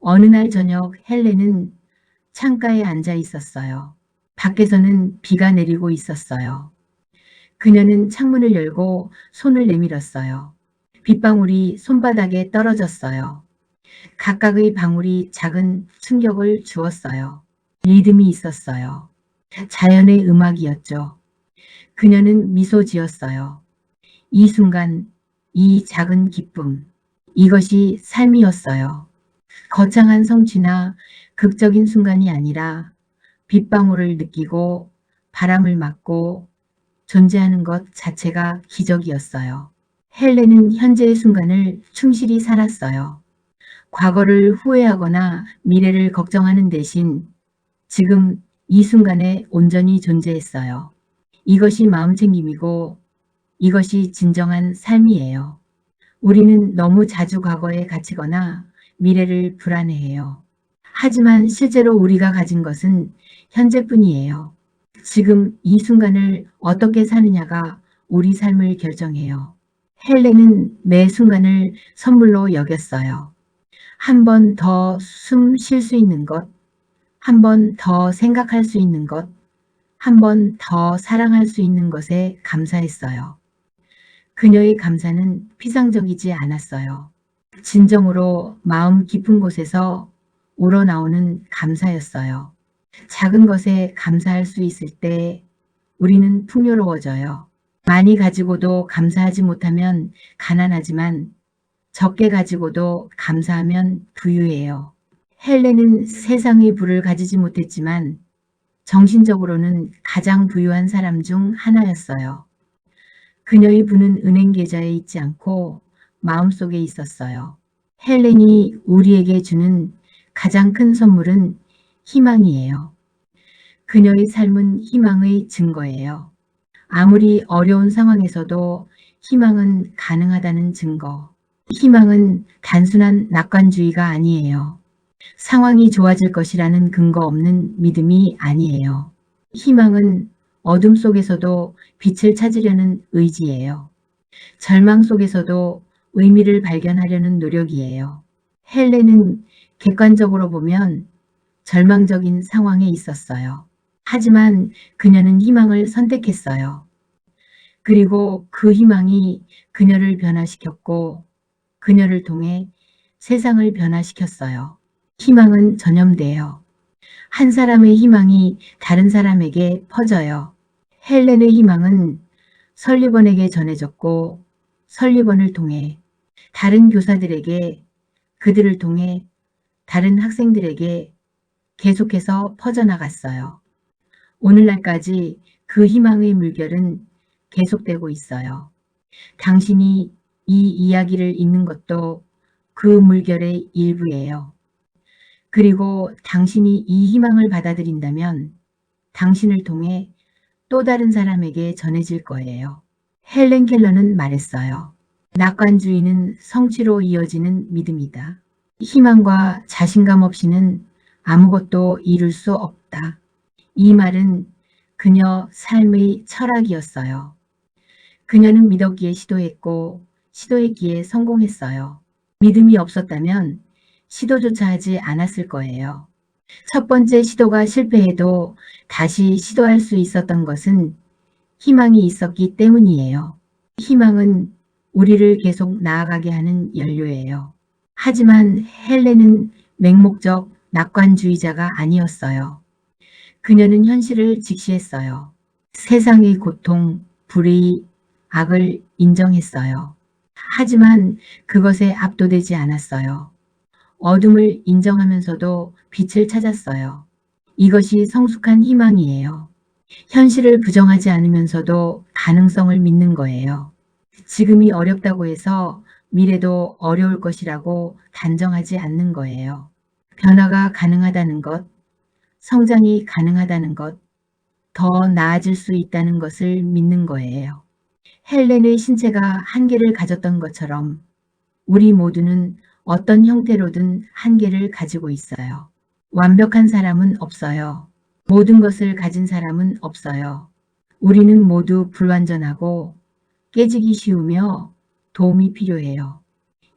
어느 날 저녁 헬렌은 창가에 앉아 있었어요. 밖에서는 비가 내리고 있었어요. 그녀는 창문을 열고 손을 내밀었어요. 빗방울이 손바닥에 떨어졌어요. 각각의 방울이 작은 충격을 주었어요. 리듬이 있었어요. 자연의 음악이었죠. 그녀는 미소 지었어요. 이 순간, 이 작은 기쁨, 이것이 삶이었어요. 거창한 성취나 극적인 순간이 아니라 빗방울을 느끼고 바람을 맞고 존재하는 것 자체가 기적이었어요. 헬렌은 현재의 순간을 충실히 살았어요. 과거를 후회하거나 미래를 걱정하는 대신 지금 이 순간에 온전히 존재했어요. 이것이 마음챙김이고 이것이 진정한 삶이에요. 우리는 너무 자주 과거에 갇히거나 미래를 불안해해요. 하지만 실제로 우리가 가진 것은 현재뿐이에요. 지금 이 순간을 어떻게 사느냐가 우리 삶을 결정해요. 헬렌은 매 순간을 선물로 여겼어요. 한 번 더 숨 쉴 수 있는 것, 한 번 더 생각할 수 있는 것, 한 번 더 사랑할 수 있는 것에 감사했어요. 그녀의 감사는 피상적이지 않았어요. 진정으로 마음 깊은 곳에서 우러나오는 감사였어요. 작은 것에 감사할 수 있을 때 우리는 풍요로워져요. 많이 가지고도 감사하지 못하면 가난하지만 적게 가지고도 감사하면 부유해요. 헬렌은 세상의 부를 가지지 못했지만 정신적으로는 가장 부유한 사람 중 하나였어요. 그녀의 부는 은행 계좌에 있지 않고 마음속에 있었어요. 헬렌이 우리에게 주는 가장 큰 선물은 희망이에요. 그녀의 삶은 희망의 증거예요. 아무리 어려운 상황에서도 희망은 가능하다는 증거. 희망은 단순한 낙관주의가 아니에요. 상황이 좋아질 것이라는 근거 없는 믿음이 아니에요. 희망은 어둠 속에서도 빛을 찾으려는 의지예요. 절망 속에서도 의미를 발견하려는 노력이에요. 헬렌은 객관적으로 보면 절망적인 상황에 있었어요. 하지만 그녀는 희망을 선택했어요. 그리고 그 희망이 그녀를 변화시켰고 그녀를 통해 세상을 변화시켰어요. 희망은 전염돼요. 한 사람의 희망이 다른 사람에게 퍼져요. 헬렌의 희망은 설리번에게 전해졌고 설리번을 통해 다른 교사들에게, 그들을 통해 다른 학생들에게 계속해서 퍼져나갔어요. 오늘날까지 그 희망의 물결은 계속되고 있어요. 당신이 이 이야기를 읽는 것도 그 물결의 일부예요. 그리고 당신이 이 희망을 받아들인다면 당신을 통해 또 다른 사람에게 전해질 거예요. 헬렌 켈러는 말했어요. 낙관주의는 성취로 이어지는 믿음이다. 희망과 자신감 없이는 아무것도 이룰 수 없다. 이 말은 그녀 삶의 철학이었어요. 그녀는 믿었기에 시도했고 시도했기에 성공했어요. 믿음이 없었다면 시도조차 하지 않았을 거예요. 첫 번째 시도가 실패해도 다시 시도할 수 있었던 것은 희망이 있었기 때문이에요. 희망은 우리를 계속 나아가게 하는 연료예요. 하지만 헬렌은 맹목적 낙관주의자가 아니었어요. 그녀는 현실을 직시했어요. 세상의 고통, 불의, 악을 인정했어요. 하지만 그것에 압도되지 않았어요. 어둠을 인정하면서도 빛을 찾았어요. 이것이 성숙한 희망이에요. 현실을 부정하지 않으면서도 가능성을 믿는 거예요. 지금이 어렵다고 해서 미래도 어려울 것이라고 단정하지 않는 거예요. 변화가 가능하다는 것, 성장이 가능하다는 것, 더 나아질 수 있다는 것을 믿는 거예요. 헬렌의 신체가 한계를 가졌던 것처럼 우리 모두는 어떤 형태로든 한계를 가지고 있어요. 완벽한 사람은 없어요. 모든 것을 가진 사람은 없어요. 우리는 모두 불완전하고 깨지기 쉬우며 도움이 필요해요.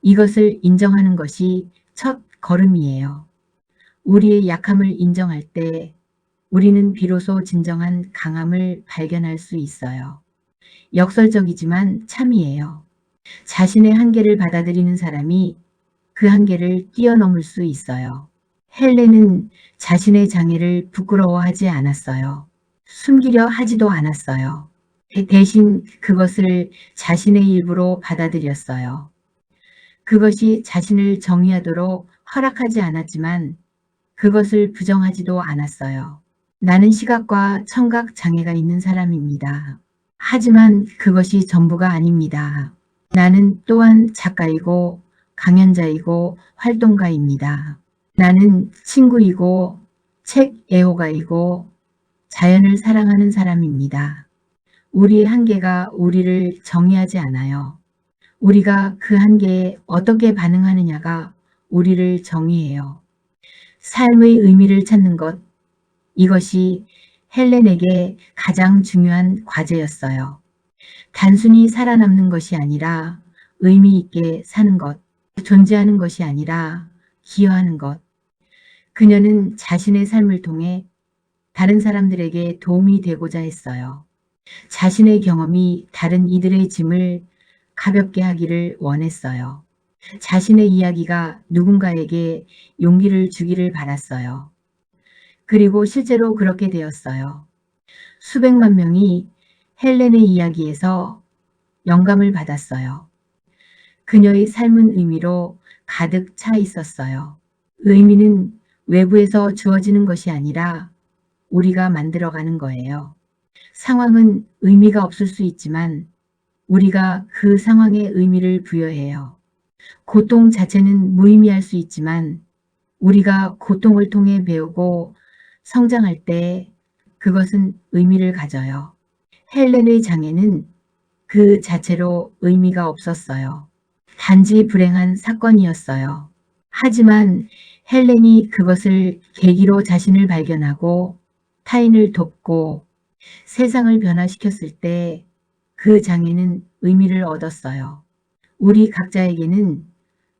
이것을 인정하는 것이 첫 걸음이에요. 우리의 약함을 인정할 때 우리는 비로소 진정한 강함을 발견할 수 있어요. 역설적이지만 참이에요. 자신의 한계를 받아들이는 사람이 그 한계를 뛰어넘을 수 있어요. 헬렌은 자신의 장애를 부끄러워하지 않았어요. 숨기려 하지도 않았어요. 대신 그것을 자신의 일부로 받아들였어요. 그것이 자신을 정의하도록 허락하지 않았지만 그것을 부정하지도 않았어요. 나는 시각과 청각 장애가 있는 사람입니다. 하지만 그것이 전부가 아닙니다. 나는 또한 작가이고 강연자이고 활동가입니다. 나는 친구이고 책 애호가이고 자연을 사랑하는 사람입니다. 우리의 한계가 우리를 정의하지 않아요. 우리가 그 한계에 어떻게 반응하느냐가 우리를 정의해요. 삶의 의미를 찾는 것, 이것이 헬렌에게 가장 중요한 과제였어요. 단순히 살아남는 것이 아니라 의미 있게 사는 것, 존재하는 것이 아니라 기여하는 것. 그녀는 자신의 삶을 통해 다른 사람들에게 도움이 되고자 했어요. 자신의 경험이 다른 이들의 짐을 가볍게 하기를 원했어요. 자신의 이야기가 누군가에게 용기를 주기를 바랐어요. 그리고 실제로 그렇게 되었어요. 수백만 명이 헬렌의 이야기에서 영감을 받았어요. 그녀의 삶은 의미로 가득 차 있었어요. 의미는 외부에서 주어지는 것이 아니라 우리가 만들어가는 거예요. 상황은 의미가 없을 수 있지만 우리가 그 상황에 의미를 부여해요. 고통 자체는 무의미할 수 있지만 우리가 고통을 통해 배우고 성장할 때 그것은 의미를 가져요. 헬렌의 장애는 그 자체로 의미가 없었어요. 단지 불행한 사건이었어요. 하지만 헬렌이 그것을 계기로 자신을 발견하고 타인을 돕고 세상을 변화시켰을 때 그 장애는 의미를 얻었어요. 우리 각자에게는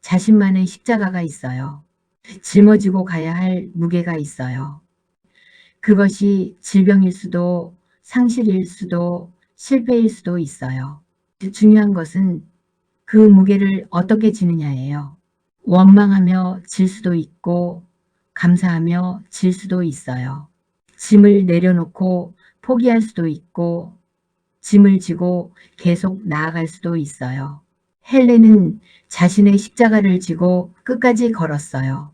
자신만의 십자가가 있어요. 짊어지고 가야 할 무게가 있어요. 그것이 질병일 수도 상실일 수도 실패일 수도 있어요. 중요한 것은 그 무게를 어떻게 지느냐예요. 원망하며 질 수도 있고 감사하며 질 수도 있어요. 짐을 내려놓고 포기할 수도 있고 짐을 지고 계속 나아갈 수도 있어요. 헬렌은 자신의 십자가를 지고 끝까지 걸었어요.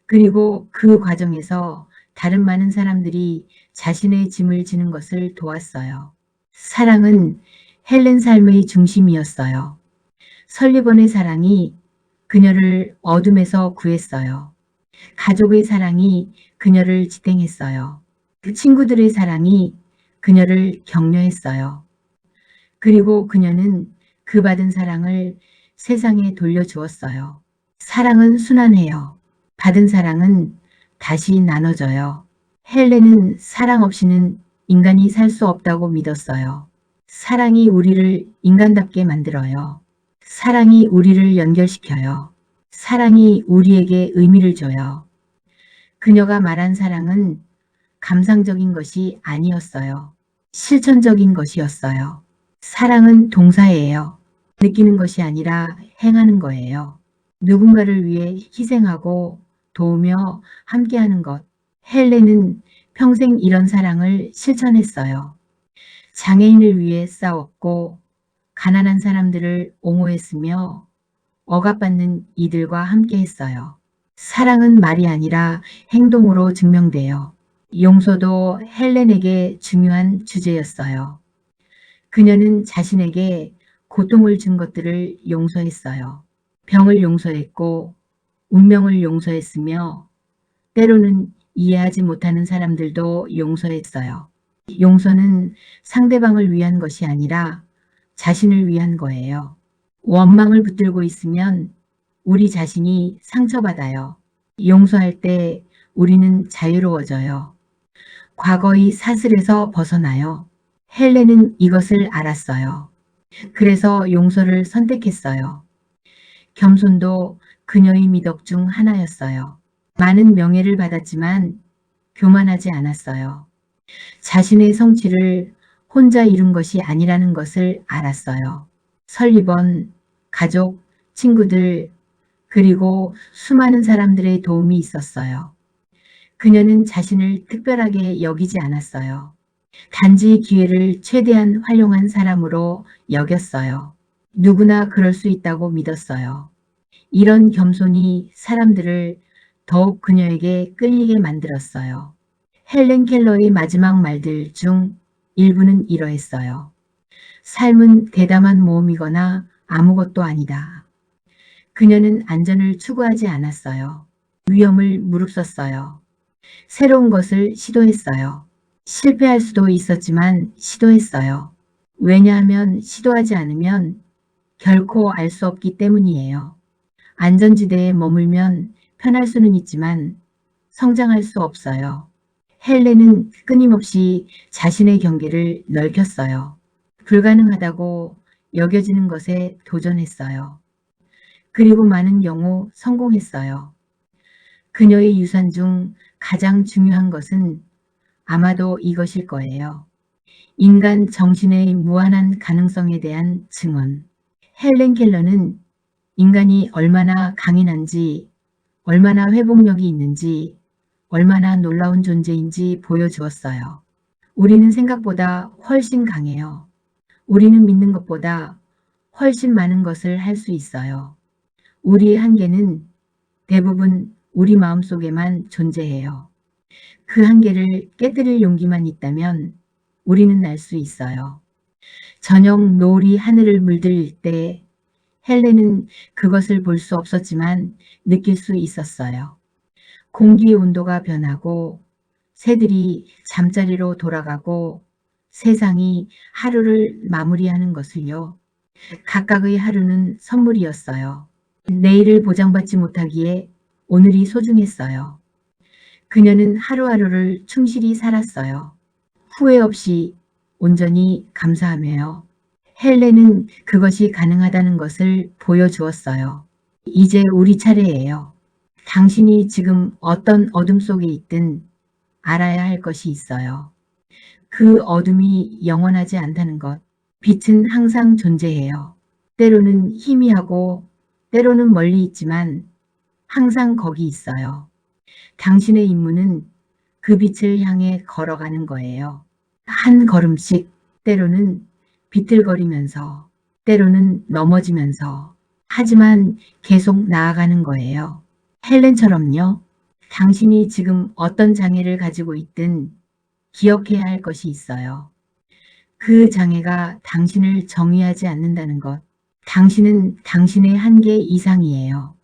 그리고 그 과정에서 다른 많은 사람들이 자신의 짐을 지는 것을 도왔어요. 사랑은 헬렌 삶의 중심이었어요. 설리번의 사랑이 그녀를 어둠에서 구했어요. 가족의 사랑이 그녀를 지탱했어요. 그 친구들의 사랑이 그녀를 격려했어요. 그리고 그녀는 그 받은 사랑을 세상에 돌려주었어요. 사랑은 순환해요. 받은 사랑은 다시 나눠져요. 헬렌은 사랑 없이는 인간이 살 수 없다고 믿었어요. 사랑이 우리를 인간답게 만들어요. 사랑이 우리를 연결시켜요. 사랑이 우리에게 의미를 줘요. 그녀가 말한 사랑은 감상적인 것이 아니었어요. 실천적인 것이었어요. 사랑은 동사예요. 느끼는 것이 아니라 행하는 거예요. 누군가를 위해 희생하고 도우며 함께하는 것. 헬렌은 평생 이런 사랑을 실천했어요. 장애인을 위해 싸웠고 가난한 사람들을 옹호했으며 억압받는 이들과 함께했어요. 사랑은 말이 아니라 행동으로 증명돼요. 용서도 헬렌에게 중요한 주제였어요. 그녀는 자신에게 고통을 준 것들을 용서했어요. 병을 용서했고 운명을 용서했으며 때로는 이해하지 못하는 사람들도 용서했어요. 용서는 상대방을 위한 것이 아니라 자신을 위한 거예요. 원망을 붙들고 있으면 우리 자신이 상처받아요. 용서할 때 우리는 자유로워져요. 과거의 사슬에서 벗어나요. 헬렌은 이것을 알았어요. 그래서 용서를 선택했어요. 겸손도 그녀의 미덕 중 하나였어요. 많은 명예를 받았지만 교만하지 않았어요. 자신의 성취를 혼자 이룬 것이 아니라는 것을 알았어요. 설리번, 가족, 친구들, 그리고 수많은 사람들의 도움이 있었어요. 그녀는 자신을 특별하게 여기지 않았어요. 단지 기회를 최대한 활용한 사람으로 여겼어요. 누구나 그럴 수 있다고 믿었어요. 이런 겸손이 사람들을 더욱 그녀에게 끌리게 만들었어요. 헬렌 켈러의 마지막 말들 중 일부는 이러했어요. 삶은 대담한 모험이거나 아무것도 아니다. 그녀는 안전을 추구하지 않았어요. 위험을 무릅썼어요. 새로운 것을 시도했어요. 실패할 수도 있었지만 시도했어요. 왜냐하면 시도하지 않으면 결코 알 수 없기 때문이에요. 안전지대에 머물면 편할 수는 있지만 성장할 수 없어요. 헬렌은 끊임없이 자신의 경계를 넓혔어요. 불가능하다고 여겨지는 것에 도전했어요. 그리고 많은 경우 성공했어요. 그녀의 유산 중 가장 중요한 것은 아마도 이것일 거예요. 인간 정신의 무한한 가능성에 대한 증언. 헬렌 켈러는 인간이 얼마나 강인한지, 얼마나 회복력이 있는지, 얼마나 놀라운 존재인지 보여주었어요. 우리는 생각보다 훨씬 강해요. 우리는 믿는 것보다 훨씬 많은 것을 할 수 있어요. 우리의 한계는 대부분 우리 마음속에만 존재해요. 그 한계를 깨뜨릴 용기만 있다면 우리는 날 수 있어요. 저녁 노을이 하늘을 물들 때 헬렌은 그것을 볼 수 없었지만 느낄 수 있었어요. 공기의 온도가 변하고 새들이 잠자리로 돌아가고 세상이 하루를 마무리하는 것을요. 각각의 하루는 선물이었어요. 내일을 보장받지 못하기에 오늘이 소중했어요. 그녀는 하루하루를 충실히 살았어요. 후회 없이 온전히 감사하며요. 헬렌은 그것이 가능하다는 것을 보여주었어요. 이제 우리 차례예요. 당신이 지금 어떤 어둠 속에 있든 알아야 할 것이 있어요. 그 어둠이 영원하지 않다는 것. 빛은 항상 존재해요. 때로는 희미하고 때로는 멀리 있지만 항상 거기 있어요. 당신의 임무는 그 빛을 향해 걸어가는 거예요. 한 걸음씩, 때로는 비틀거리면서, 때로는 넘어지면서, 하지만 계속 나아가는 거예요. 헬렌처럼요. 당신이 지금 어떤 장애를 가지고 있든 기억해야 할 것이 있어요. 그 장애가 당신을 정의하지 않는다는 것. 당신은 당신의 한계 이상이에요.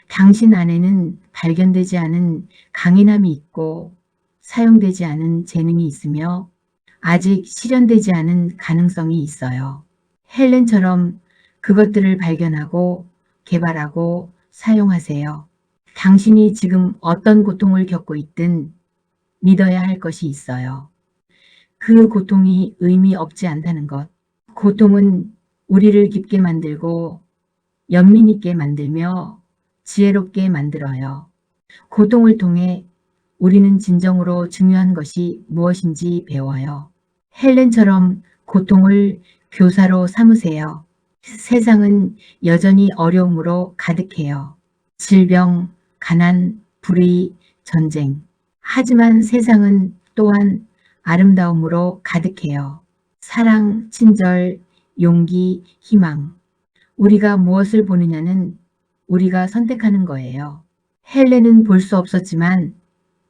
당신 안에는 발견되지 않은 강인함이 있고 사용되지 않은 재능이 있으며 아직 실현되지 않은 가능성이 있어요. 헬렌처럼 그것들을 발견하고 개발하고 사용하세요. 당신이 지금 어떤 고통을 겪고 있든 믿어야 할 것이 있어요. 그 고통이 의미 없지 않다는 것. 고통은 우리를 깊게 만들고 연민 있게 만들며 지혜롭게 만들어요. 고통을 통해 우리는 진정으로 중요한 것이 무엇인지 배워요. 헬렌처럼 고통을 교사로 삼으세요. 세상은 여전히 어려움으로 가득해요. 질병, 가난, 불의, 전쟁. 하지만 세상은 또한 아름다움으로 가득해요. 사랑, 친절, 용기, 희망. 우리가 무엇을 보느냐는 우리가 선택하는 거예요. 헬렌은 볼 수 없었지만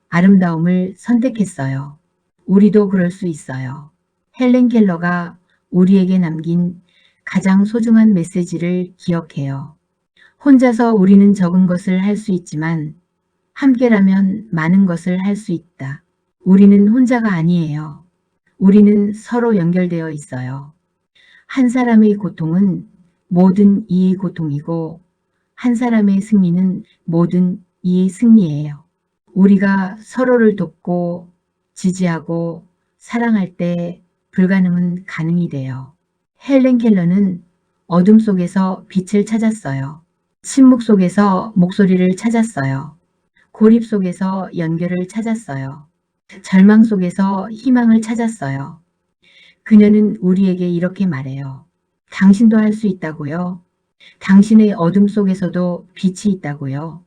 아름다움을 선택했어요. 우리도 그럴 수 있어요. 헬렌 켈러가 우리에게 남긴 가장 소중한 메시지를 기억해요. 혼자서 우리는 적은 것을 할 수 있지만 함께라면 많은 것을 할 수 있다. 우리는 혼자가 아니에요. 우리는 서로 연결되어 있어요. 한 사람의 고통은 모든 이의 고통이고 한 사람의 승리는 모든 이의 승리예요. 우리가 서로를 돕고 지지하고 사랑할 때 불가능은 가능이 돼요. 헬렌 켈러는 어둠 속에서 빛을 찾았어요. 침묵 속에서 목소리를 찾았어요. 고립 속에서 연결을 찾았어요. 절망 속에서 희망을 찾았어요. 그녀는 우리에게 이렇게 말해요. 당신도 할 수 있다고요. 당신의 어둠 속에서도 빛이 있다고요.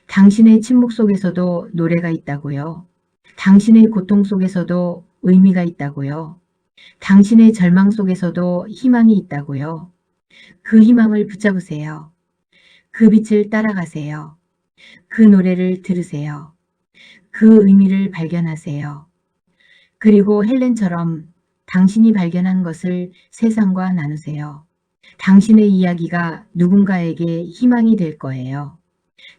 당신의 침묵 속에서도 노래가 있다고요. 당신의 고통 속에서도 의미가 있다고요. 당신의 절망 속에서도 희망이 있다고요. 그 희망을 붙잡으세요. 그 빛을 따라가세요. 그 노래를 들으세요. 그 의미를 발견하세요. 그리고 헬렌처럼 당신이 발견한 것을 세상과 나누세요. 당신의 이야기가 누군가에게 희망이 될 거예요.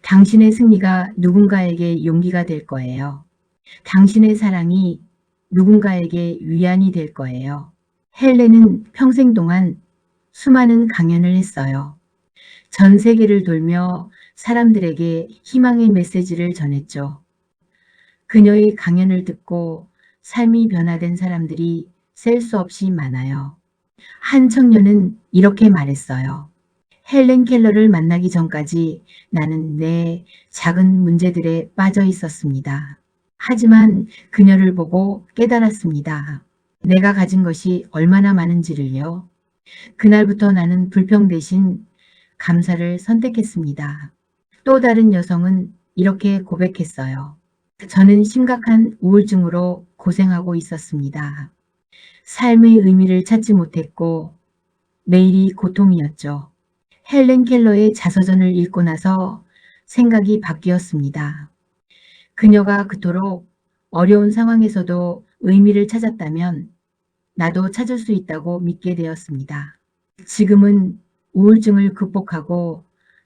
당신의 승리가 누군가에게 용기가 될 거예요. 당신의 사랑이 누군가에게 위안이 될 거예요. 헬렌은 평생 동안 수많은 강연을 했어요. 전 세계를 돌며 사람들에게 희망의 메시지를 전했죠. 그녀의 강연을 듣고 삶이 변화된 사람들이 셀 수 없이 많아요. 한 청년은 이렇게 말했어요. 헬렌 켈러를 만나기 전까지 나는 내 작은 문제들에 빠져 있었습니다. 하지만 그녀를 보고 깨달았습니다. 내가 가진 것이 얼마나 많은지를요. 그날부터 나는 불평 대신 감사를 선택했습니다. 또 다른 여성은 이렇게 고백했어요. 저는 심각한 우울증으로 고생하고 있었습니다. 삶의 의미를 찾지 못했고 매일이 고통이었죠. 헬렌 켈러의 자서전을 읽고 나서 생각이 바뀌었습니다. 그녀가 그토록 어려운 상황에서도 의미를 찾았다면 나도 찾을 수 있다고 믿게 되었습니다. 지금은 우울증을 극복하고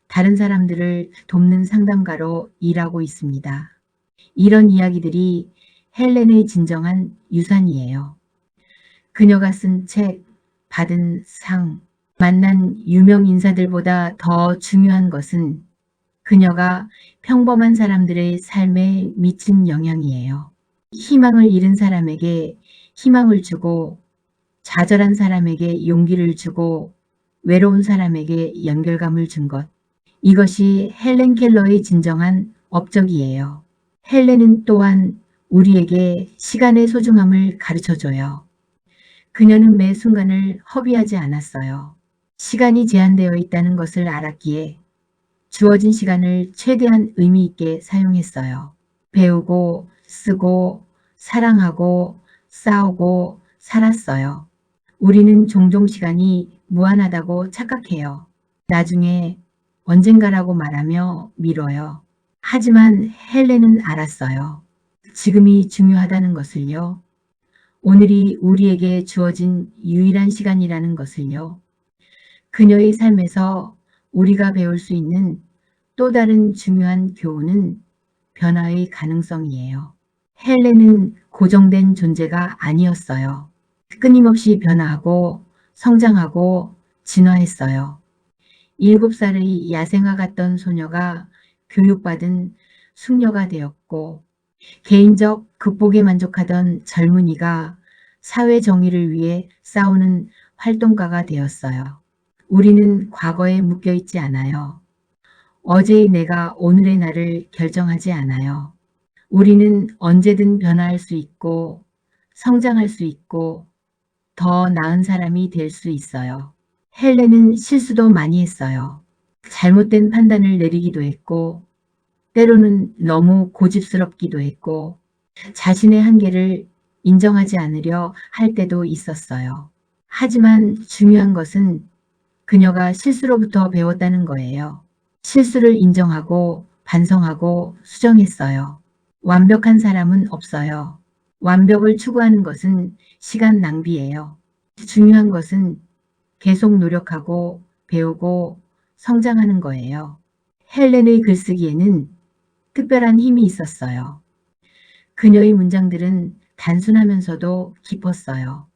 다른 사람들을 돕는 상담가로 일하고 있습니다. 이런 이야기들이 헬렌의 진정한 유산이에요. 그녀가 쓴 책, 받은 상, 만난 유명 인사들보다 더 중요한 것은 그녀가 평범한 사람들의 삶에 미친 영향이에요. 희망을 잃은 사람에게 희망을 주고, 좌절한 사람에게 용기를 주고, 외로운 사람에게 연결감을 준 것. 이것이 헬렌 켈러의 진정한 업적이에요. 헬렌은 또한 우리에게 시간의 소중함을 가르쳐줘요. 그녀는 매 순간을 허비하지 않았어요. 시간이 제한되어 있다는 것을 알았기에 주어진 시간을 최대한 의미 있게 사용했어요. 배우고, 쓰고, 사랑하고, 싸우고, 살았어요. 우리는 종종 시간이 무한하다고 착각해요. 나중에 언젠가라고 말하며 미뤄요. 하지만 헬렌은 알았어요. 지금이 중요하다는 것을요. 오늘이 우리에게 주어진 유일한 시간이라는 것을요. 그녀의 삶에서 우리가 배울 수 있는 또 다른 중요한 교훈은 변화의 가능성이에요. 헬렌은 고정된 존재가 아니었어요. 끊임없이 변화하고 성장하고 진화했어요. 7살의 야생화 같던 소녀가 교육받은 숙녀가 되었고, 개인적 극복에 만족하던 젊은이가 사회 정의를 위해 싸우는 활동가가 되었어요. 우리는 과거에 묶여 있지 않아요. 어제의 내가 오늘의 나를 결정하지 않아요. 우리는 언제든 변화할 수 있고, 성장할 수 있고, 더 나은 사람이 될 수 있어요. 헬렌은 실수도 많이 했어요. 잘못된 판단을 내리기도 했고, 때로는 너무 고집스럽기도 했고, 자신의 한계를 인정하지 않으려 할 때도 있었어요. 하지만 중요한 것은 그녀가 실수로부터 배웠다는 거예요. 실수를 인정하고 반성하고 수정했어요. 완벽한 사람은 없어요. 완벽을 추구하는 것은 시간 낭비예요. 중요한 것은 계속 노력하고 배우고 성장하는 거예요. 헬렌의 글쓰기에는 특별한 힘이 있었어요. 그녀의 문장들은 단순하면서도 깊었어요.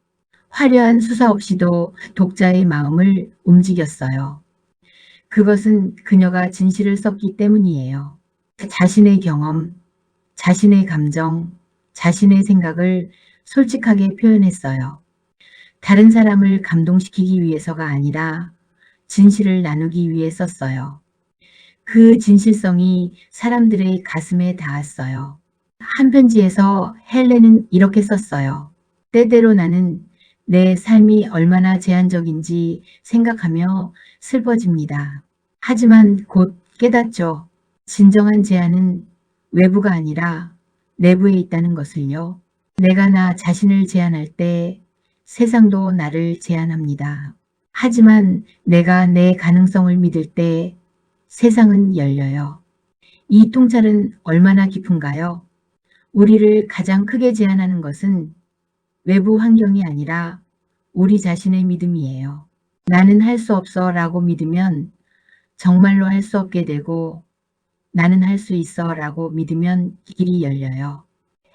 화려한 수사 없이도 독자의 마음을 움직였어요. 그것은 그녀가 진실을 썼기 때문이에요. 자신의 경험, 자신의 감정, 자신의 생각을 솔직하게 표현했어요. 다른 사람을 감동시키기 위해서가 아니라 진실을 나누기 위해 썼어요. 그 진실성이 사람들의 가슴에 닿았어요. 한 편지에서 헬렌은 이렇게 썼어요. 때때로 나는 내 삶이 얼마나 제한적인지 생각하며 슬퍼집니다. 하지만 곧 깨닫죠. 진정한 제한은 외부가 아니라 내부에 있다는 것을요. 내가 나 자신을 제한할 때 세상도 나를 제한합니다. 하지만 내가 내 가능성을 믿을 때 세상은 열려요. 이 통찰은 얼마나 깊은가요? 우리를 가장 크게 제한하는 것은 외부 환경이 아니라 우리 자신의 믿음이에요. 나는 할 수 없어 라고 믿으면 정말로 할 수 없게 되고, 나는 할 수 있어 라고 믿으면 길이 열려요.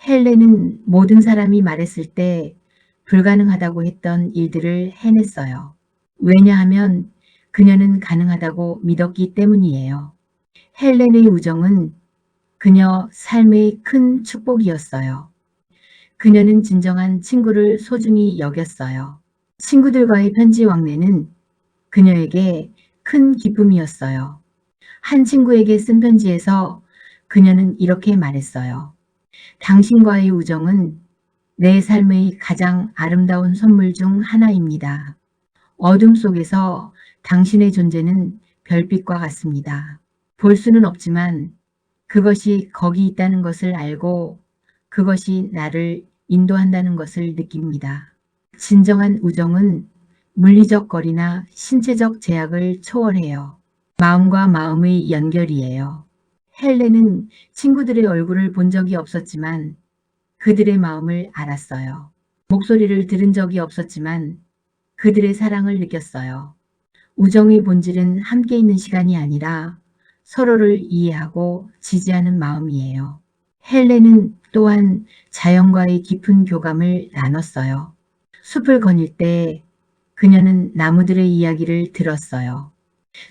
헬렌은 모든 사람이 말했을 때 불가능하다고 했던 일들을 해냈어요. 왜냐하면 그녀는 가능하다고 믿었기 때문이에요. 헬렌의 우정은 그녀 삶의 큰 축복이었어요. 그녀는 진정한 친구를 소중히 여겼어요. 친구들과의 편지 왕래는 그녀에게 큰 기쁨이었어요. 한 친구에게 쓴 편지에서 그녀는 이렇게 말했어요. 당신과의 우정은 내 삶의 가장 아름다운 선물 중 하나입니다. 어둠 속에서 당신의 존재는 별빛과 같습니다. 볼 수는 없지만 그것이 거기 있다는 것을 알고 그것이 나를 인도한다는 것을 느낍니다. 진정한 우정은 물리적 거리나 신체적 제약을 초월해요. 마음과 마음의 연결이에요. 헬렌은 친구들의 얼굴을 본 적이 없었지만 그들의 마음을 알았어요. 목소리를 들은 적이 없었지만 그들의 사랑을 느꼈어요. 우정의 본질은 함께 있는 시간이 아니라 서로를 이해하고 지지하는 마음이에요. 헬렌은 또한 자연과의 깊은 교감을 나눴어요. 숲을 거닐 때 그녀는 나무들의 이야기를 들었어요.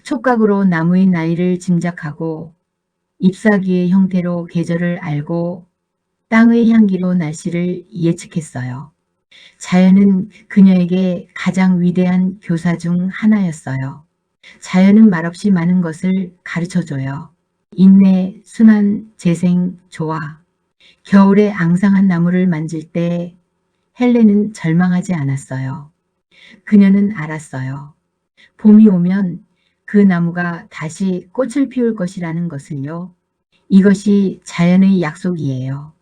촉각으로 나무의 나이를 짐작하고 잎사귀의 형태로 계절을 알고 땅의 향기로 날씨를 예측했어요. 자연은 그녀에게 가장 위대한 교사 중 하나였어요. 자연은 말없이 많은 것을 가르쳐줘요. 인내, 순환, 재생, 조화. 겨울에 앙상한 나무를 만질 때 헬렌은 절망하지 않았어요. 그녀는 알았어요. 봄이 오면 그 나무가 다시 꽃을 피울 것이라는 것을요. 이것이 자연의 약속이에요.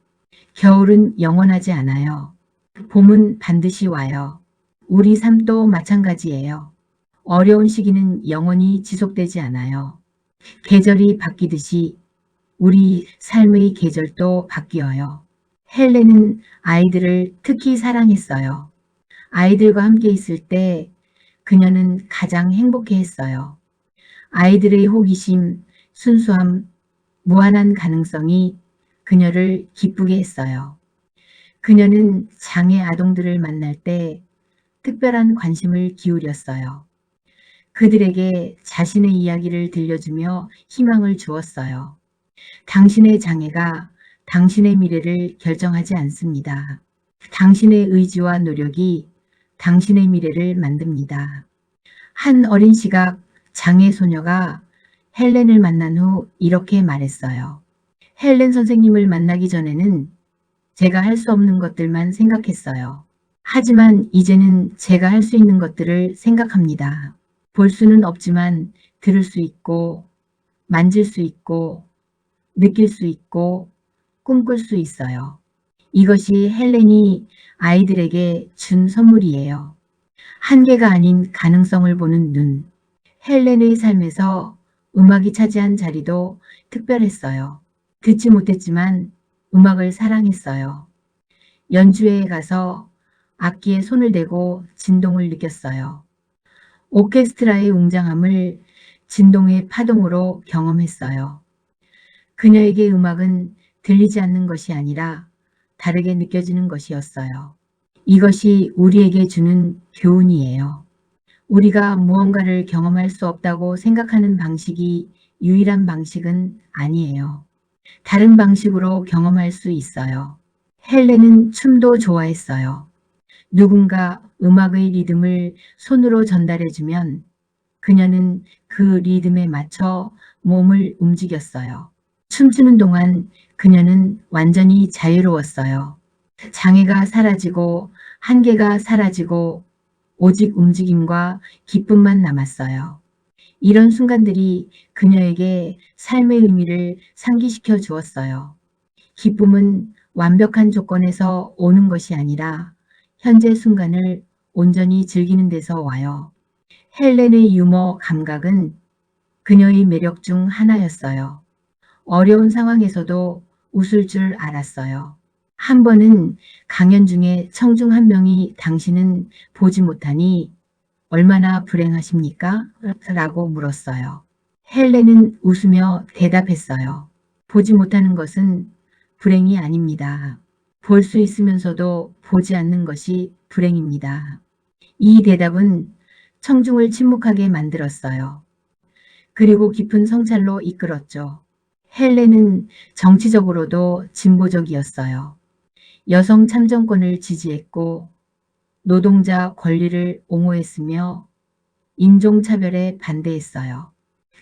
겨울은 영원하지 않아요. 봄은 반드시 와요. 우리 삶도 마찬가지예요. 어려운 시기는 영원히 지속되지 않아요. 계절이 바뀌듯이 우리 삶의 계절도 바뀌어요. 헬렌은 아이들을 특히 사랑했어요. 아이들과 함께 있을 때 그녀는 가장 행복해했어요. 아이들의 호기심, 순수함, 무한한 가능성이 그녀를 기쁘게 했어요. 그녀는 장애 아동들을 만날 때 특별한 관심을 기울였어요. 그들에게 자신의 이야기를 들려주며 희망을 주었어요. 당신의 장애가 당신의 미래를 결정하지 않습니다. 당신의 의지와 노력이 당신의 미래를 만듭니다. 한 어린 시각 장애 소녀가 헬렌을 만난 후 이렇게 말했어요. 헬렌 선생님을 만나기 전에는 제가 할 수 없는 것들만 생각했어요. 하지만 이제는 제가 할 수 있는 것들을 생각합니다. 볼 수는 없지만 들을 수 있고, 만질 수 있고, 느낄 수 있고, 꿈꿀 수 있어요. 이것이 헬렌이 아이들에게 준 선물이에요. 한계가 아닌 가능성을 보는 눈. 헬렌의 삶에서 음악이 차지한 자리도 특별했어요. 듣지 못했지만 음악을 사랑했어요. 연주회에 가서 악기에 손을 대고 진동을 느꼈어요. 오케스트라의 웅장함을 진동의 파동으로 경험했어요. 그녀에게 음악은 들리지 않는 것이 아니라 다르게 느껴지는 것이었어요. 이것이 우리에게 주는 교훈이에요. 우리가 무언가를 경험할 수 없다고 생각하는 방식이 유일한 방식은 아니에요. 다른 방식으로 경험할 수 있어요. 헬렌은 춤도 좋아했어요. 누군가 음악의 리듬을 손으로 전달해주면 그녀는 그 리듬에 맞춰 몸을 움직였어요. 춤추는 동안 그녀는 완전히 자유로웠어요. 장애가 사라지고 한계가 사라지고 오직 움직임과 기쁨만 남았어요. 이런 순간들이 그녀에게 삶의 의미를 상기시켜 주었어요. 기쁨은 완벽한 조건에서 오는 것이 아니라 현재 순간을 온전히 즐기는 데서 와요. 헬렌의 유머 감각은 그녀의 매력 중 하나였어요. 어려운 상황에서도 웃을 줄 알았어요. 한 번은 강연 중에 청중 한 명이 당신은 보지 못하니 얼마나 불행하십니까? 라고 물었어요. 헬렌은 웃으며 대답했어요. 보지 못하는 것은 불행이 아닙니다. 볼 수 있으면서도 보지 않는 것이 불행입니다. 이 대답은 청중을 침묵하게 만들었어요. 그리고 깊은 성찰로 이끌었죠. 헬렌은 정치적으로도 진보적이었어요. 여성 참정권을 지지했고 노동자 권리를 옹호했으며 인종차별에 반대했어요.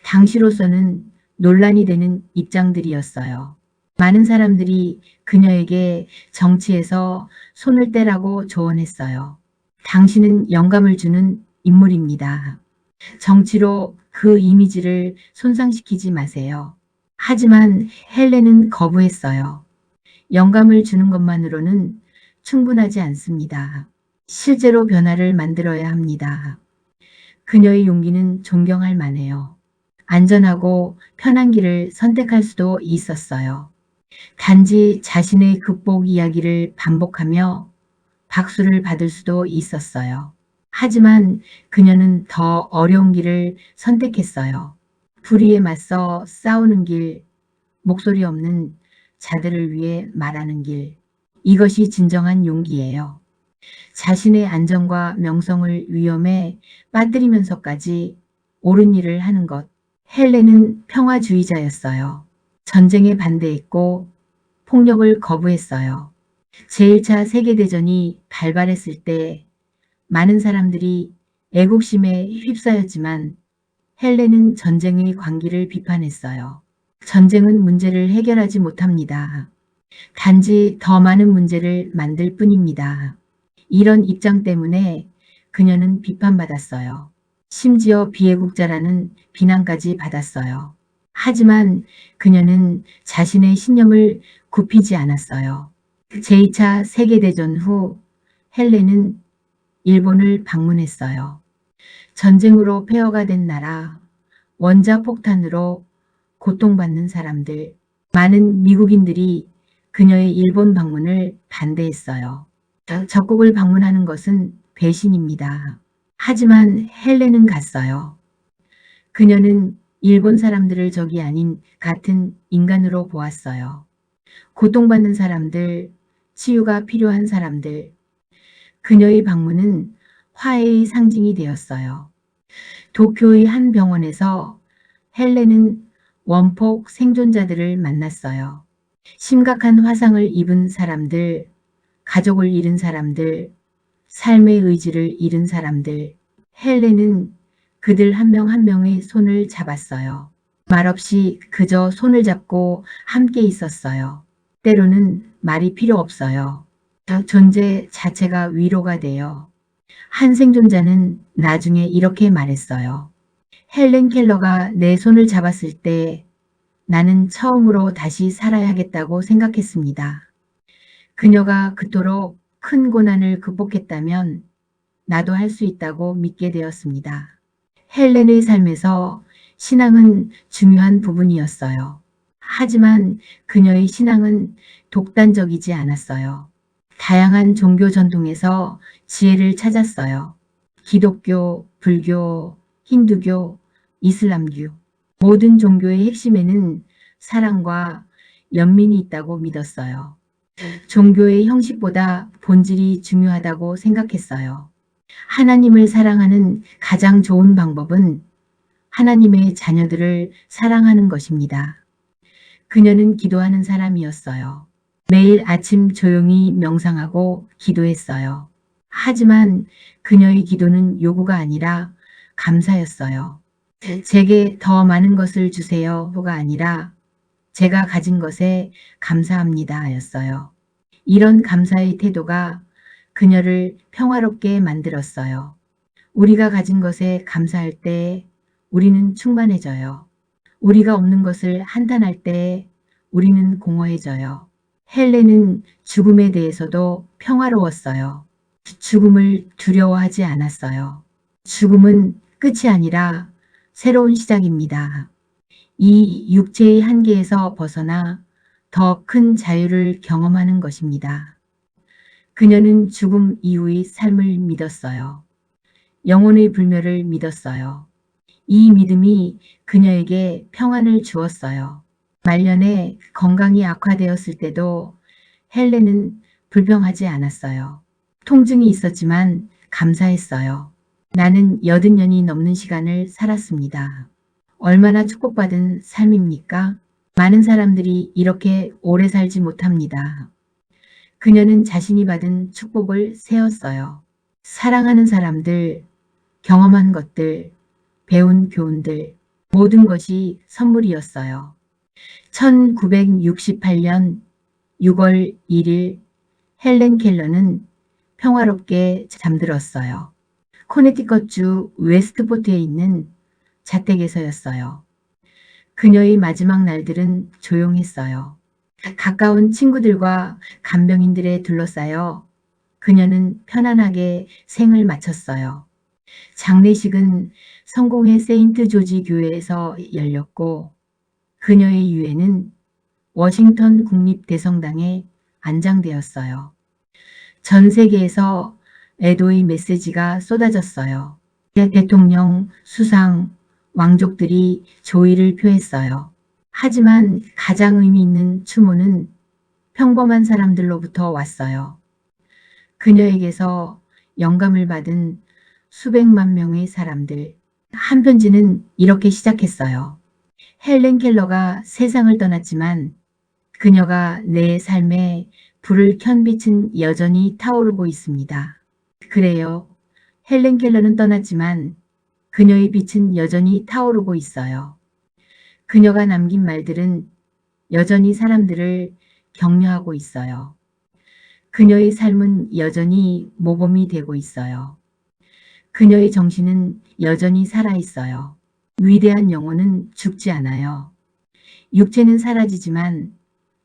당시로서는 논란이 되는 입장들이었어요. 많은 사람들이 그녀에게 정치에서 손을 떼라고 조언했어요. 당신은 영감을 주는 인물입니다. 정치로 그 이미지를 손상시키지 마세요. 하지만 헬렌은 거부했어요. 영감을 주는 것만으로는 충분하지 않습니다. 실제로 변화를 만들어야 합니다. 그녀의 용기는 존경할 만해요. 안전하고 편한 길을 선택할 수도 있었어요. 단지 자신의 극복 이야기를 반복하며 박수를 받을 수도 있었어요. 하지만 그녀는 더 어려운 길을 선택했어요. 불의에 맞서 싸우는 길, 목소리 없는 자들을 위해 말하는 길. 이것이 진정한 용기예요. 자신의 안전과 명성을 위험에 빠뜨리면서까지 옳은 일을 하는 것. 헬렌은 평화주의자였어요. 전쟁에 반대했고 폭력을 거부했어요. 제1차 세계대전이 발발했을 때 많은 사람들이 애국심에 휩싸였지만 헬렌은 전쟁의 관기를 비판했어요. 전쟁은 문제를 해결하지 못합니다. 단지 더 많은 문제를 만들 뿐입니다. 이런 입장 때문에 그녀는 비판받았어요. 심지어 비애국자라는 비난까지 받았어요. 하지만 그녀는 자신의 신념을 굽히지 않았어요. 제2차 세계대전 후 헬렌은 일본을 방문했어요. 전쟁으로 폐허가 된 나라, 원자폭탄으로 고통받는 사람들, 많은 미국인들이 그녀의 일본 방문을 반대했어요. 적국을 방문하는 것은 배신입니다. 하지만 헬렌은 갔어요. 그녀는 일본 사람들을 적이 아닌 같은 인간으로 보았어요. 고통받는 사람들, 치유가 필요한 사람들. 그녀의 방문은 화해의 상징이 되었어요. 도쿄의 한 병원에서 헬렌은 원폭 생존자들을 만났어요. 심각한 화상을 입은 사람들, 가족을 잃은 사람들, 삶의 의지를 잃은 사람들. 헬렌은 그들 한 명 한 명의 손을 잡았어요. 말없이 그저 손을 잡고 함께 있었어요. 때로는 말이 필요 없어요. 존재 자체가 위로가 돼요. 한 생존자는 나중에 이렇게 말했어요. 헬렌 켈러가 내 손을 잡았을 때 나는 처음으로 다시 살아야겠다고 생각했습니다. 그녀가 그토록 큰 고난을 극복했다면 나도 할 수 있다고 믿게 되었습니다. 헬렌의 삶에서 신앙은 중요한 부분이었어요. 하지만 그녀의 신앙은 독단적이지 않았어요. 다양한 종교 전통에서 지혜를 찾았어요. 기독교, 불교, 힌두교, 이슬람교. 모든 종교의 핵심에는 사랑과 연민이 있다고 믿었어요. 종교의 형식보다 본질이 중요하다고 생각했어요. 하나님을 사랑하는 가장 좋은 방법은 하나님의 자녀들을 사랑하는 것입니다. 그녀는 기도하는 사람이었어요. 매일 아침 조용히 명상하고 기도했어요. 하지만 그녀의 기도는 요구가 아니라 감사였어요. 제게 더 많은 것을 주세요가 아니라 제가 가진 것에 감사합니다 였어요. 이런 감사의 태도가 그녀를 평화롭게 만들었어요. 우리가 가진 것에 감사할 때 우리는 충만해져요. 우리가 없는 것을 한탄할 때 우리는 공허해져요. 헬렌은 죽음에 대해서도 평화로웠어요. 죽음을 두려워하지 않았어요. 죽음은 끝이 아니라 새로운 시작입니다. 이 육체의 한계에서 벗어나 더 큰 자유를 경험하는 것입니다. 그녀는 죽음 이후의 삶을 믿었어요. 영혼의 불멸을 믿었어요. 이 믿음이 그녀에게 평안을 주었어요. 말년에 건강이 악화되었을 때도 헬렌은 불평하지 않았어요. 통증이 있었지만 감사했어요. 나는 80년이 넘는 시간을 살았습니다. 얼마나 축복받은 삶입니까? 많은 사람들이 이렇게 오래 살지 못합니다. 그녀는 자신이 받은 축복을 세웠어요. 사랑하는 사람들, 경험한 것들, 배운 교훈들, 모든 것이 선물이었어요. 1968년 6월 1일 헬렌 켈러는 평화롭게 잠들었어요. 코네티컷주 웨스트포트에 있는 자택에서였어요. 그녀의 마지막 날들은 조용했어요. 가까운 친구들과 간병인들에 둘러싸여 그녀는 편안하게 생을 마쳤어요. 장례식은 성공의 세인트 조지 교회에서 열렸고 그녀의 유해는 워싱턴 국립대성당에 안장되었어요. 전 세계에서 애도의 메시지가 쏟아졌어요. 대통령, 수상, 왕족들이 조의를 표했어요. 하지만 가장 의미 있는 추모는 평범한 사람들로부터 왔어요. 그녀에게서 영감을 받은 수백만 명의 사람들. 한 편지는 이렇게 시작했어요. 헬렌 켈러가 세상을 떠났지만 그녀가 내 삶에 불을 켠 빛은 여전히 타오르고 있습니다. 그래요. 헬렌 켈러는 떠났지만 그녀의 빛은 여전히 타오르고 있어요. 그녀가 남긴 말들은 여전히 사람들을 격려하고 있어요. 그녀의 삶은 여전히 모범이 되고 있어요. 그녀의 정신은 여전히 살아있어요. 위대한 영혼은 죽지 않아요. 육체는 사라지지만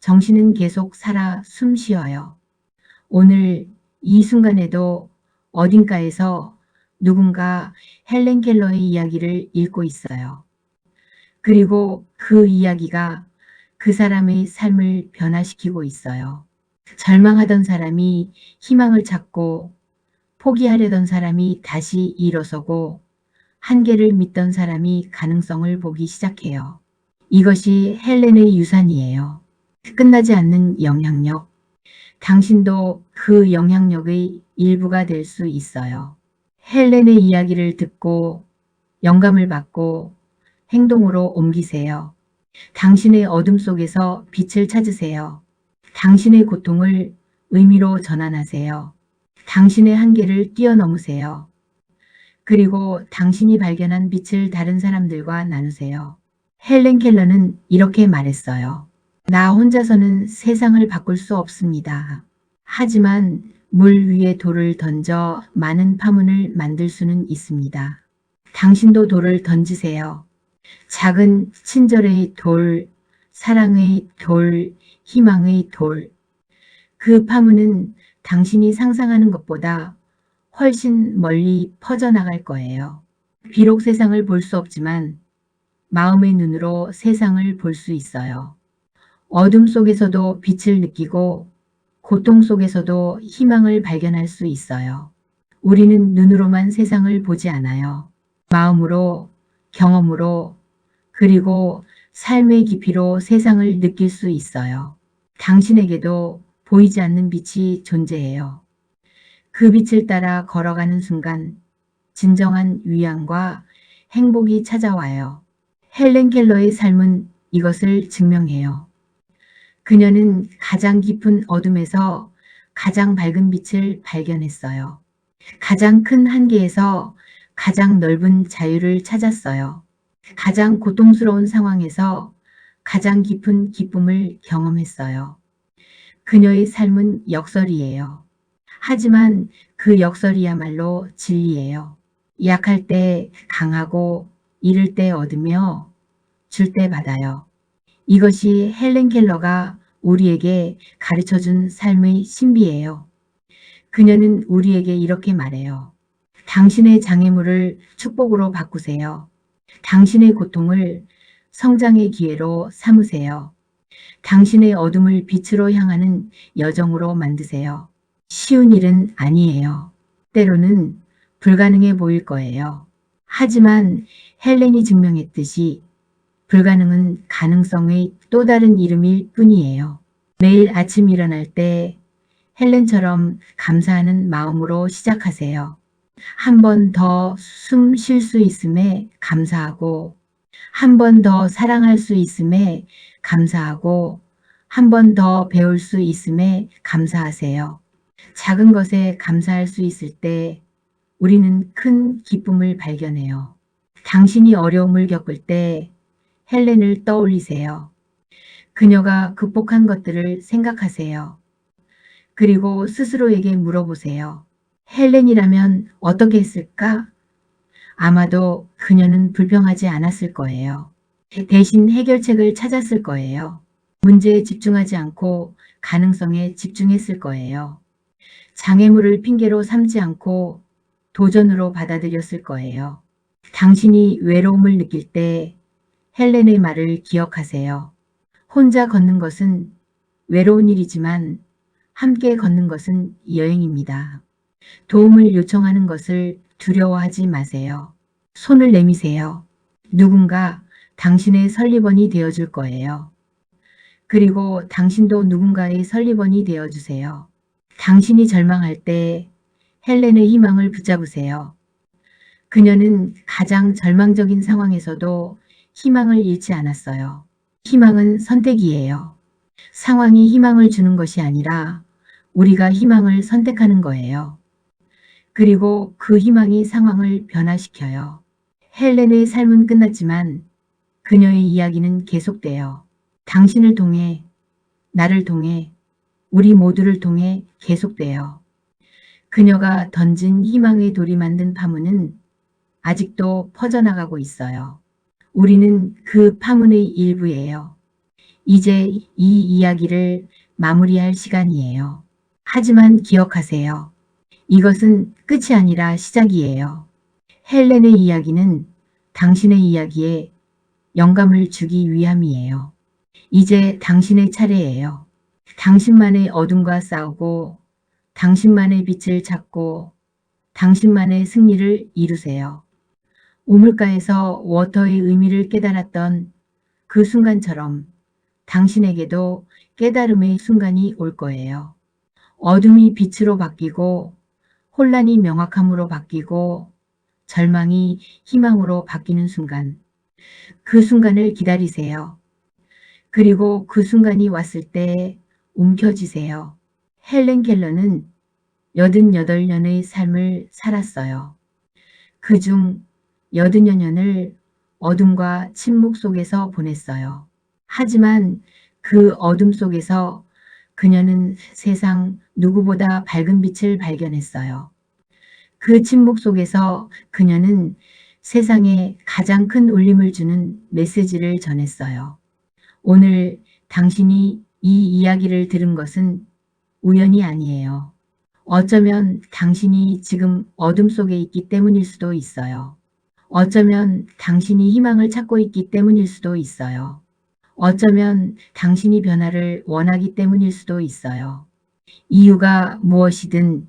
정신은 계속 살아 숨쉬어요. 오늘 이 순간에도 어딘가에서 누군가 헬렌 켈러의 이야기를 읽고 있어요. 그리고 그 이야기가 그 사람의 삶을 변화시키고 있어요. 절망하던 사람이 희망을 찾고 포기하려던 사람이 다시 일어서고 한계를 믿던 사람이 가능성을 보기 시작해요. 이것이 헬렌의 유산이에요. 끝나지 않는 영향력. 당신도 그 영향력의 일부가 될 수 있어요. 헬렌의 이야기를 듣고 영감을 받고 행동으로 옮기세요. 당신의 어둠 속에서 빛을 찾으세요. 당신의 고통을 의미로 전환하세요. 당신의 한계를 뛰어넘으세요. 그리고 당신이 발견한 빛을 다른 사람들과 나누세요. 헬렌 켈러는 이렇게 말했어요. 나 혼자서는 세상을 바꿀 수 없습니다. 하지만 물 위에 돌을 던져 많은 파문을 만들 수는 있습니다. 당신도 돌을 던지세요. 작은 친절의 돌, 사랑의 돌, 희망의 돌. 그 파문은 당신이 상상하는 것보다 훨씬 멀리 퍼져나갈 거예요. 비록 세상을 볼 수 없지만 마음의 눈으로 세상을 볼 수 있어요. 어둠 속에서도 빛을 느끼고 고통 속에서도 희망을 발견할 수 있어요. 우리는 눈으로만 세상을 보지 않아요. 마음으로, 경험으로, 그리고 삶의 깊이로 세상을 느낄 수 있어요. 당신에게도 보이지 않는 빛이 존재해요. 그 빛을 따라 걸어가는 순간 진정한 위안과 행복이 찾아와요. 헬렌 켈러의 삶은 이것을 증명해요. 그녀는 가장 깊은 어둠에서 가장 밝은 빛을 발견했어요. 가장 큰 한계에서 가장 넓은 자유를 찾았어요. 가장 고통스러운 상황에서 가장 깊은 기쁨을 경험했어요. 그녀의 삶은 역설이에요. 하지만 그 역설이야말로 진리예요. 약할 때 강하고 잃을 때 얻으며 줄 때 받아요. 이것이 헬렌 켈러가 우리에게 가르쳐준 삶의 신비예요. 그녀는 우리에게 이렇게 말해요. 당신의 장애물을 축복으로 바꾸세요. 당신의 고통을 성장의 기회로 삼으세요. 당신의 어둠을 빛으로 향하는 여정으로 만드세요. 쉬운 일은 아니에요. 때로는 불가능해 보일 거예요. 하지만 헬렌이 증명했듯이 불가능은 가능성의 또 다른 이름일 뿐이에요. 매일 아침 일어날 때 헬렌처럼 감사하는 마음으로 시작하세요. 한 번 더 숨 쉴 수 있음에 감사하고, 한 번 더 사랑할 수 있음에 감사하고, 한 번 더 배울 수 있음에 감사하세요. 작은 것에 감사할 수 있을 때 우리는 큰 기쁨을 발견해요. 당신이 어려움을 겪을 때 헬렌을 떠올리세요. 그녀가 극복한 것들을 생각하세요. 그리고 스스로에게 물어보세요. 헬렌이라면 어떻게 했을까? 아마도 그녀는 불평하지 않았을 거예요. 대신 해결책을 찾았을 거예요. 문제에 집중하지 않고 가능성에 집중했을 거예요. 장애물을 핑계로 삼지 않고 도전으로 받아들였을 거예요. 당신이 외로움을 느낄 때 헬렌의 말을 기억하세요. 혼자 걷는 것은 외로운 일이지만 함께 걷는 것은 여행입니다. 도움을 요청하는 것을 두려워하지 마세요. 손을 내미세요. 누군가 당신의 설리번이 되어줄 거예요. 그리고 당신도 누군가의 설리번이 되어주세요. 당신이 절망할 때 헬렌의 희망을 붙잡으세요. 그녀는 가장 절망적인 상황에서도 희망을 잃지 않았어요. 희망은 선택이에요. 상황이 희망을 주는 것이 아니라 우리가 희망을 선택하는 거예요. 그리고 그 희망이 상황을 변화시켜요. 헬렌의 삶은 끝났지만 그녀의 이야기는 계속돼요. 당신을 통해, 나를 통해, 우리 모두를 통해 계속돼요. 그녀가 던진 희망의 돌이 만든 파문은 아직도 퍼져나가고 있어요. 우리는 그 파문의 일부예요. 이제 이 이야기를 마무리할 시간이에요. 하지만 기억하세요. 이것은 끝이 아니라 시작이에요. 헬렌의 이야기는 당신의 이야기에 영감을 주기 위함이에요. 이제 당신의 차례예요. 당신만의 어둠과 싸우고, 당신만의 빛을 찾고, 당신만의 승리를 이루세요. 우물가에서 워터의 의미를 깨달았던 그 순간처럼 당신에게도 깨달음의 순간이 올 거예요. 어둠이 빛으로 바뀌고, 혼란이 명확함으로 바뀌고, 절망이 희망으로 바뀌는 순간. 그 순간을 기다리세요. 그리고 그 순간이 왔을 때 움켜쥐세요. 헬렌 켈러는 88년의 삶을 살았어요. 그중 80여년을 어둠과 침묵 속에서 보냈어요. 하지만 그 어둠 속에서 그녀는 세상 누구보다 밝은 빛을 발견했어요. 그 침묵 속에서 그녀는 세상에 가장 큰 울림을 주는 메시지를 전했어요. 오늘 당신이 이 이야기를 들은 것은 우연이 아니에요. 어쩌면 당신이 지금 어둠 속에 있기 때문일 수도 있어요. 어쩌면 당신이 희망을 찾고 있기 때문일 수도 있어요. 어쩌면 당신이 변화를 원하기 때문일 수도 있어요. 이유가 무엇이든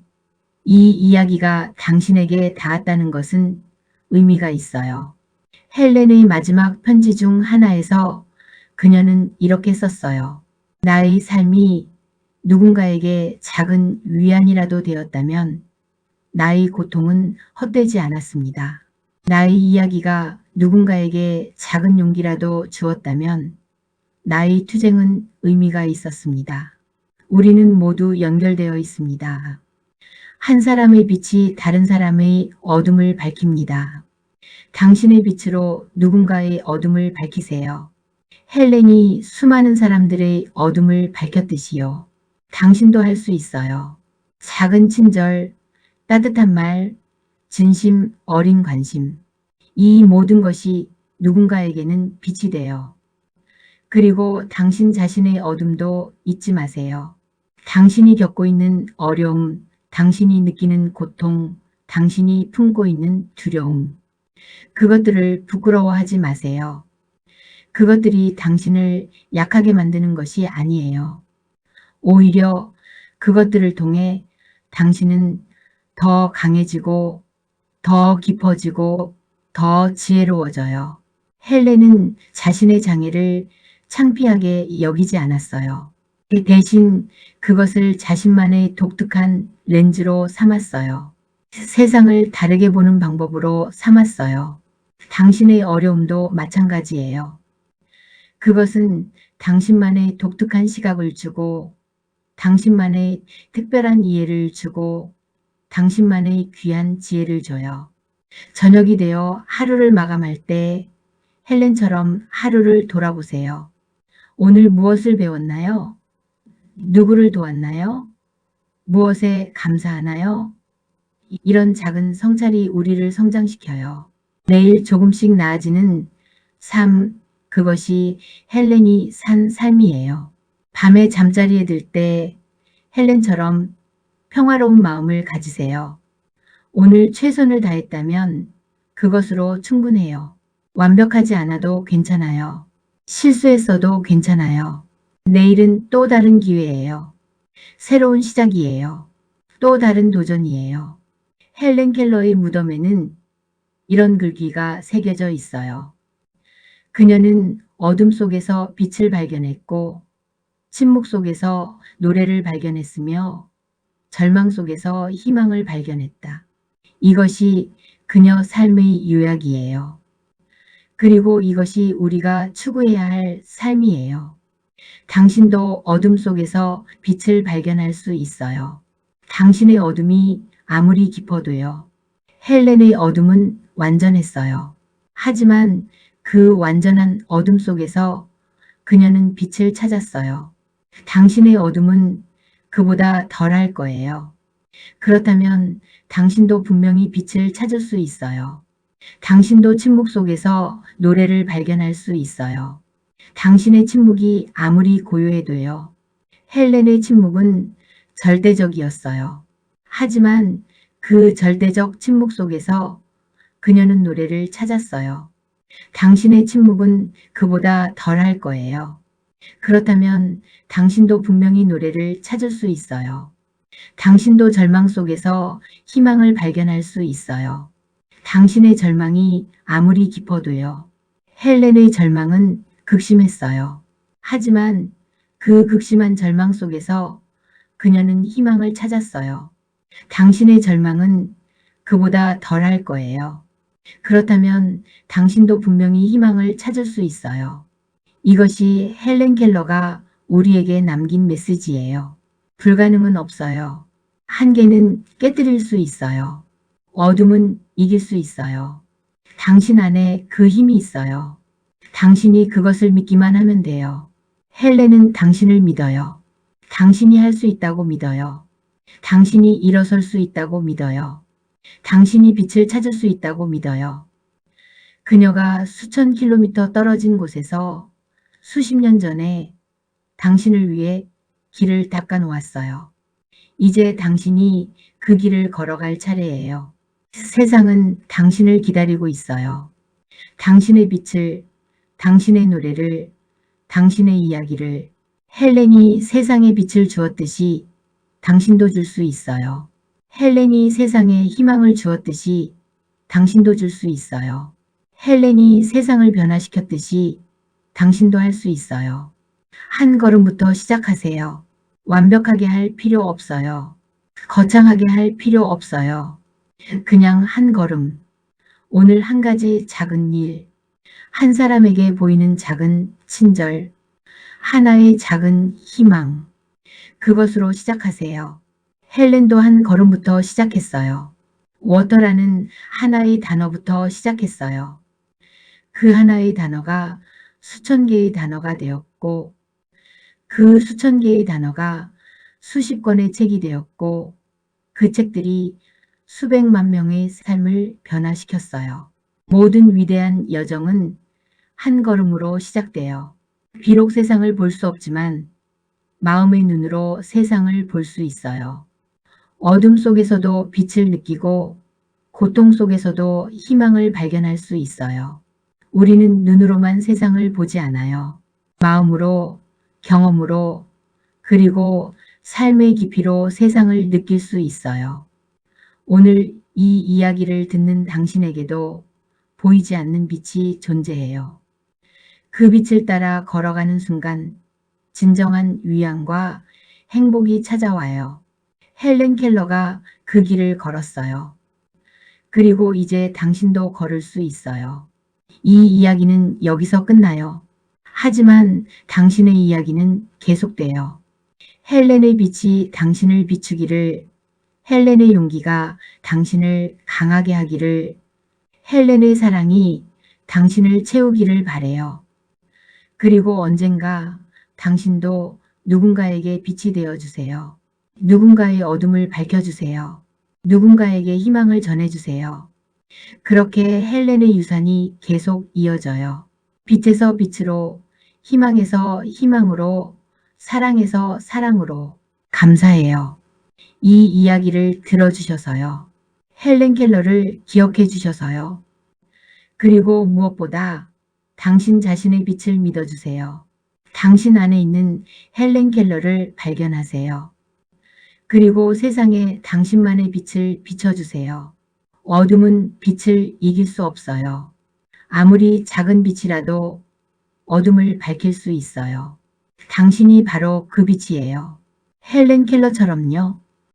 이 이야기가 당신에게 닿았다는 것은 의미가 있어요. 헬렌의 마지막 편지 중 하나에서 그녀는 이렇게 썼어요. 나의 삶이 누군가에게 작은 위안이라도 되었다면 나의 고통은 헛되지 않았습니다. 나의 이야기가 누군가에게 작은 용기라도 주었다면 나의 투쟁은 의미가 있었습니다. 우리는 모두 연결되어 있습니다. 한 사람의 빛이 다른 사람의 어둠을 밝힙니다. 당신의 빛으로 누군가의 어둠을 밝히세요. 헬렌이 수많은 사람들의 어둠을 밝혔듯이요. 당신도 할 수 있어요. 작은 친절, 따뜻한 말, 진심, 어린 관심. 이 모든 것이 누군가에게는 빛이 돼요. 그리고 당신 자신의 어둠도 잊지 마세요. 당신이 겪고 있는 어려움, 당신이 느끼는 고통, 당신이 품고 있는 두려움. 그것들을 부끄러워하지 마세요. 그것들이 당신을 약하게 만드는 것이 아니에요. 오히려 그것들을 통해 당신은 더 강해지고 더 깊어지고 더 지혜로워져요. 헬렌은 자신의 장애를 창피하게 여기지 않았어요. 대신 그것을 자신만의 독특한 렌즈로 삼았어요. 세상을 다르게 보는 방법으로 삼았어요. 당신의 어려움도 마찬가지예요. 그것은 당신만의 독특한 시각을 주고 당신만의 특별한 이해를 주고 당신만의 귀한 지혜를 줘요. 저녁이 되어 하루를 마감할 때 헬렌처럼 하루를 돌아보세요. 오늘 무엇을 배웠나요? 누구를 도왔나요? 무엇에 감사하나요? 이런 작은 성찰이 우리를 성장시켜요. 매일 조금씩 나아지는 삶, 그것이 헬렌이 산 삶이에요. 밤에 잠자리에 들 때 헬렌처럼 평화로운 마음을 가지세요. 오늘 최선을 다했다면 그것으로 충분해요. 완벽하지 않아도 괜찮아요. 실수했어도 괜찮아요. 내일은 또 다른 기회예요. 새로운 시작이에요. 또 다른 도전이에요. 헬렌 켈러의 무덤에는 이런 글귀가 새겨져 있어요. 그녀는 어둠 속에서 빛을 발견했고 침묵 속에서 노래를 발견했으며 절망 속에서 희망을 발견했다. 이것이 그녀 삶의 요약이에요. 그리고 이것이 우리가 추구해야 할 삶이에요. 당신도 어둠 속에서 빛을 발견할 수 있어요. 당신의 어둠이 아무리 깊어도요. 헬렌의 어둠은 완전했어요. 하지만 그 완전한 어둠 속에서 그녀는 빛을 찾았어요. 당신의 어둠은 그보다 덜할 거예요. 그렇다면 당신도 분명히 빛을 찾을 수 있어요. 당신도 침묵 속에서 노래를 발견할 수 있어요. 당신의 침묵이 아무리 고요해도요. 헬렌의 침묵은 절대적이었어요. 하지만 그 절대적 침묵 속에서 그녀는 노래를 찾았어요. 당신의 침묵은 그보다 덜할 거예요. 그렇다면 당신도 분명히 노래를 찾을 수 있어요. 당신도 절망 속에서 희망을 발견할 수 있어요. 당신의 절망이 아무리 깊어도요. 헬렌의 절망은 극심했어요. 하지만 그 극심한 절망 속에서 그녀는 희망을 찾았어요. 당신의 절망은 그보다 덜할 거예요. 그렇다면 당신도 분명히 희망을 찾을 수 있어요. 이것이 헬렌 켈러가 우리에게 남긴 메시지예요. 불가능은 없어요. 한계는 깨뜨릴 수 있어요. 어둠은 이길 수 있어요. 당신 안에 그 힘이 있어요. 당신이 그것을 믿기만 하면 돼요. 헬렌은 당신을 믿어요. 당신이 할 수 있다고 믿어요. 당신이 일어설 수 있다고 믿어요. 당신이 빛을 찾을 수 있다고 믿어요. 그녀가 수천 킬로미터 떨어진 곳에서 수십 년 전에 당신을 위해 길을 닦아 놓았어요. 이제 당신이 그 길을 걸어갈 차례예요. 세상은 당신을 기다리고 있어요. 당신의 빛을, 당신의 노래를, 당신의 이야기를 헬렌이 세상에 빛을 주었듯이 당신도 줄 수 있어요. 헬렌이 세상에 희망을 주었듯이 당신도 줄 수 있어요. 헬렌이 세상을 변화시켰듯이 당신도 할 수 있어요. 한 걸음부터 시작하세요. 완벽하게 할 필요 없어요. 거창하게 할 필요 없어요. 그냥 한 걸음. 오늘 한 가지 작은 일. 한 사람에게 보이는 작은 친절. 하나의 작은 희망. 그것으로 시작하세요. 헬렌도 한 걸음부터 시작했어요. 워터라는 하나의 단어부터 시작했어요. 그 하나의 단어가 수천 개의 단어가 되었고, 그 수천 개의 단어가 수십 권의 책이 되었고, 그 책들이 수백만 명의 삶을 변화시켰어요. 모든 위대한 여정은 한 걸음으로 시작돼요. 비록 세상을 볼 수 없지만 마음의 눈으로 세상을 볼 수 있어요. 어둠 속에서도 빛을 느끼고 고통 속에서도 희망을 발견할 수 있어요. 우리는 눈으로만 세상을 보지 않아요. 마음으로, 경험으로, 그리고 삶의 깊이로 세상을 느낄 수 있어요. 오늘 이 이야기를 듣는 당신에게도 보이지 않는 빛이 존재해요. 그 빛을 따라 걸어가는 순간 진정한 위안과 행복이 찾아와요. 헬렌 켈러가 그 길을 걸었어요. 그리고 이제 당신도 걸을 수 있어요. 이 이야기는 여기서 끝나요. 하지만 당신의 이야기는 계속돼요. 헬렌의 빛이 당신을 비추기를, 헬렌의 용기가 당신을 강하게 하기를, 헬렌의 사랑이 당신을 채우기를 바래요. 그리고 언젠가 당신도 누군가에게 빛이 되어주세요. 누군가의 어둠을 밝혀주세요. 누군가에게 희망을 전해주세요. 그렇게 헬렌의 유산이 계속 이어져요. 빛에서 빛으로, 희망에서 희망으로, 사랑에서 사랑으로. 감사해요. 이 이야기를 들어주셔서요. 헬렌 켈러를 기억해 주셔서요. 그리고 무엇보다 당신 자신의 빛을 믿어주세요. 당신 안에 있는 헬렌 켈러를 발견하세요. 그리고 세상에 당신만의 빛을 비춰주세요. 어둠은 빛을 이길 수 없어요. 아무리 작은 빛이라도 어둠을 밝힐 수 있어요. 당신이 바로 그 빛이에요. 헬렌 켈러처럼요.